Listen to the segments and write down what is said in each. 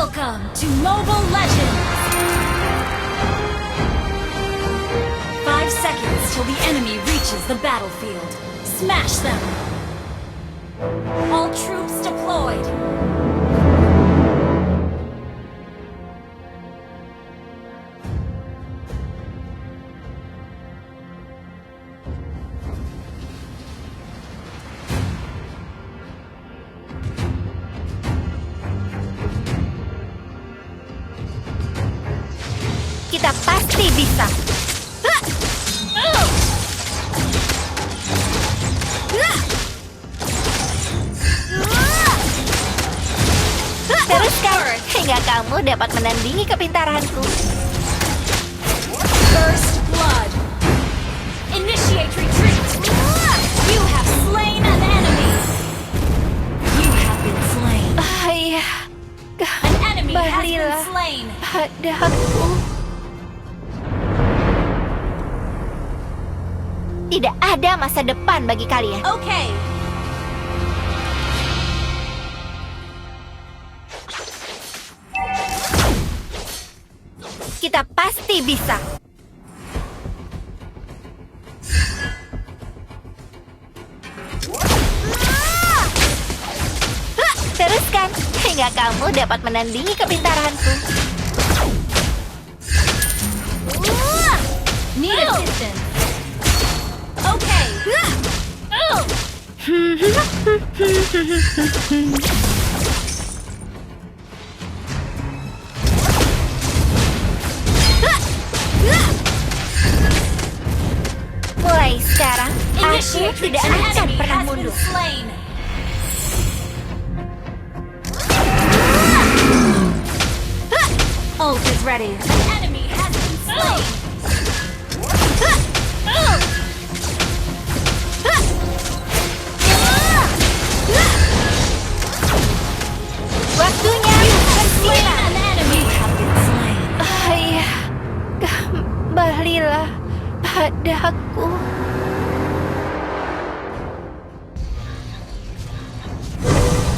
Welcome to Mobile Legends! 5 seconds till the enemy reaches the battlefield. Smash them! All troops deployed! Kita pasti bisa. Teruskan hingga kamu dapat menandingi kepintaranku. First blood! Initiate retreat! You have slain an enemy! You have been slain. Iya. An enemy has been Kembalilah slain! padaku. Tidak ada masa depan bagi kalian. Okay! Kita pasti bisa. Teruskan hingga kamu dapat menandingi kepintaranku. Need assistance! Okay! Mulai sekarang, aku Initiate tidak retreat! An akan enemy pernah has been mundur. slain! Ult is ready. An enemy has been slain! Waktunya Slain bersinar. an enemy! You have been slain. Ayah, kembalilah padaku.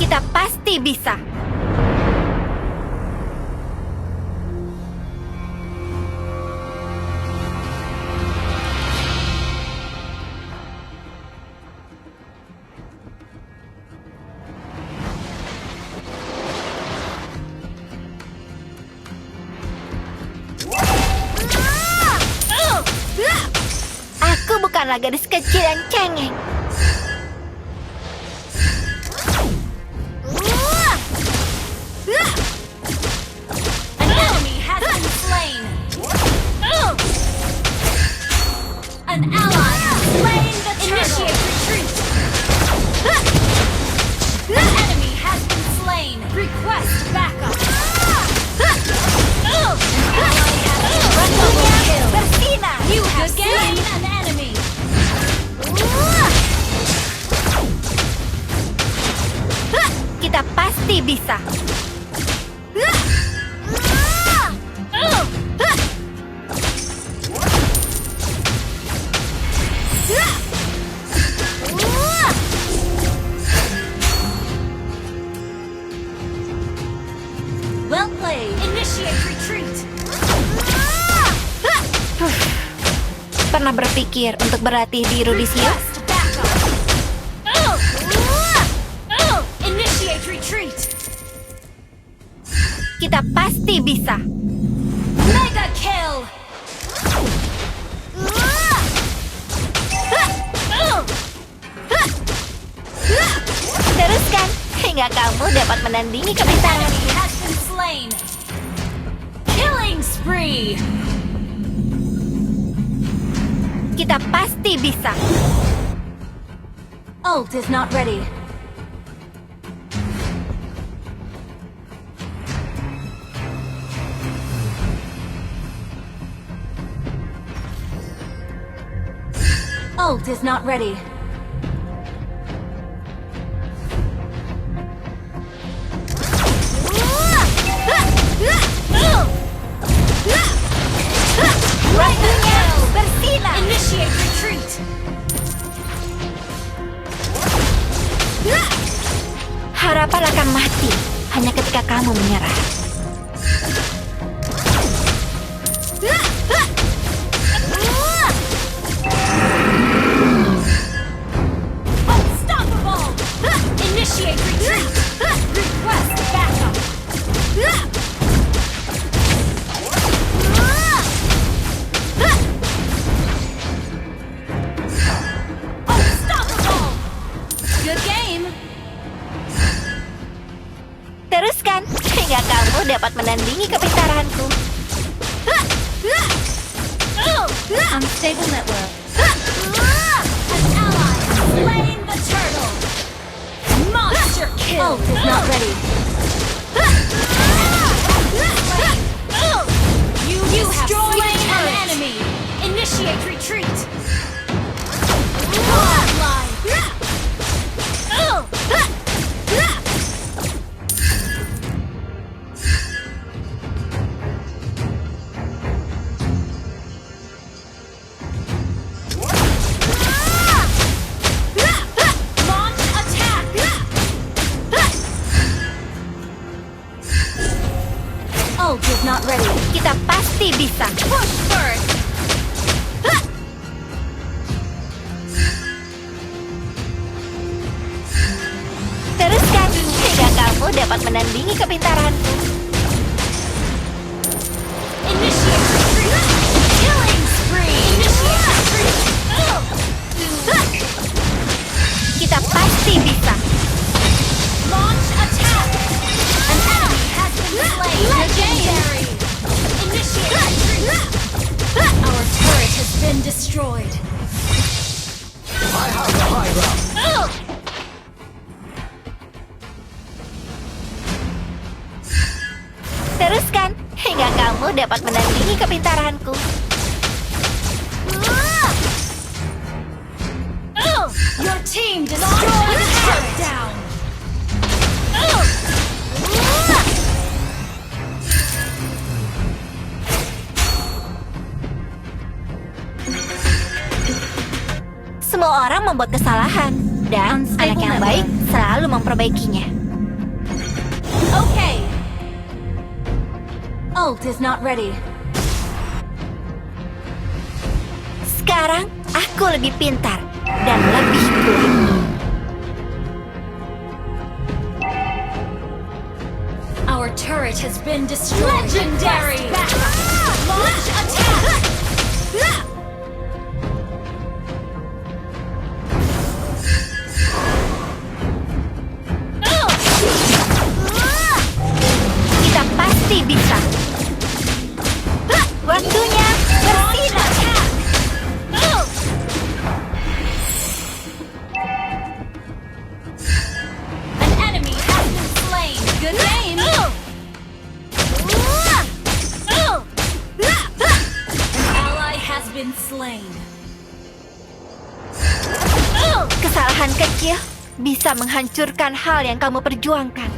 Kita pasti bisa. Aku bukanlah gadis kecil yang cengeng. An enemy has been slain! An ally has slain the Initiate retreat! An enemy has been slain! Request backup! An ally has been Waktunya kill! bersinar. You have slain an enemy! Kita pasti bisa. Well played! Initiate retreat! Pernah berpikir untuk berlatih di Rudisio? Request backup! Initiate retreat! Kita pasti bisa. Mega kill! Teruskan hingga kamu dapat menandingi kepintaran. Enemy has been slain! Killing spree! Kita pasti bisa. Ult is not ready. Ult is not ready. Waktunya bersinar. Initiate retreat! Harapan akan mati hanya ketika kamu menyerah. dapat menandingi kepintaranku. Unstable network. An ally has slain the turtle. Monster kill. Ult is not ready. You have slain an enemy. Initiate retreat. Godlike. Launch attack. Ult is not ready. Kita pasti bisa. Push first. Teruskan hingga kamu dapat menandingi kepintaranku. Initiate retreat. Killing spree. Initiate retreat. Kita pasti bisa. Launch attack. An enemy has been slain. Legendary. Initiate retreat. Our turret has been destroyed. I have the high ground. Teruskan hingga kamu dapat menandingi kepintaranku. Your team destroyed the turret down. Semua orang membuat kesalahan, dan anak yang baik selalu memperbaikinya. Okay. Ult is not ready. Sekarang aku lebih pintar dan lebih kuat. Our turret has been destroyed. Legendary. Launch attack. Kita pasti bisa. Waktunya bersinar. An enemy has been slain. Good game. An ally has been slain. Kesalahan kecil bisa menghancurkan hal yang kamu perjuangkan.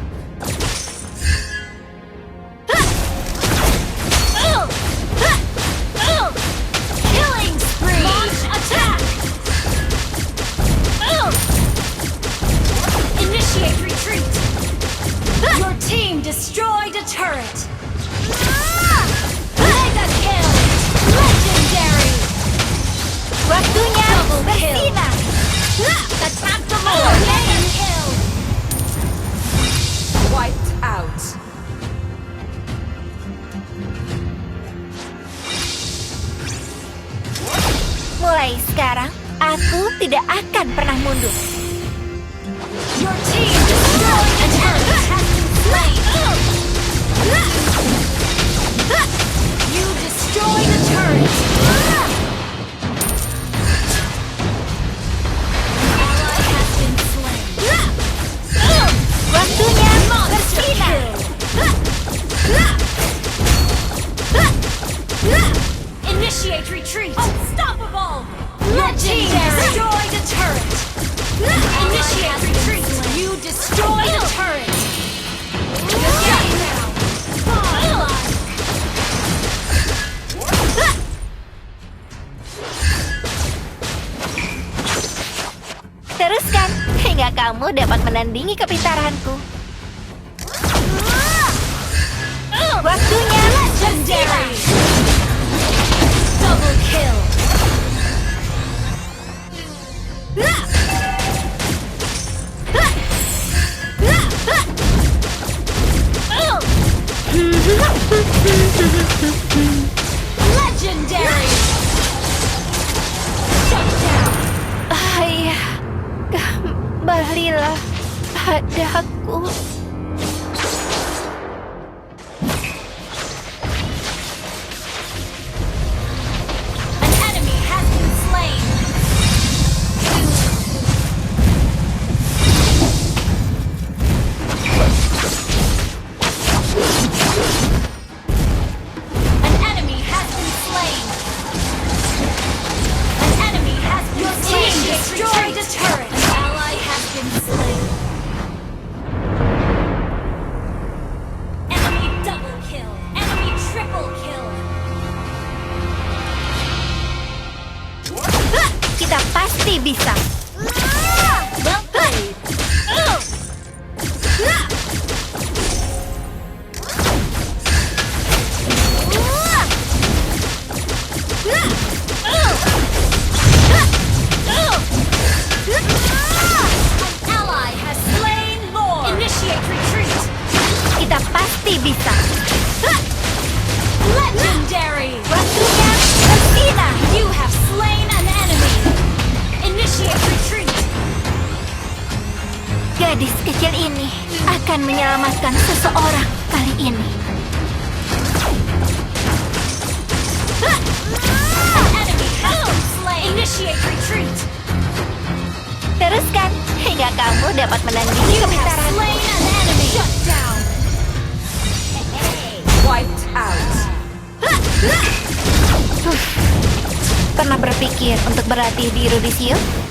Killing spree. Launch attack. Initiate retreat. Your team destroyed a turret. Mega kill. Legendary. Waktunya Double kill. bersinar. Attack the Lord. Mega kill. Wiped out. Mulai sekarang, aku tidak akan pernah mundur. Your team destroyed a turret. Has been slain. You destroyed a turret. Ally has been slain. Waktunya Monster bersinar. Initiate retreat. Unstoppable. Legendary. Destroyed a turret. Initiate retreat. You destroyed a turret. Good game now. Godlike. Teruskan hingga kamu dapat menandingi kepintaranku. Waktunya Legendary. Double kill. Legendary. Shut down. Ayah, kembalilah padaku. Gadis kecil ini akan menyelamatkan seseorang kali ini. Enemy has been slain. Initiate retreat. Teruskan hingga kamu dapat menandingi You have kepintaran. slain an enemy. Shut down. Wiped out. Pernah berpikir untuk berlatih di Rudisium?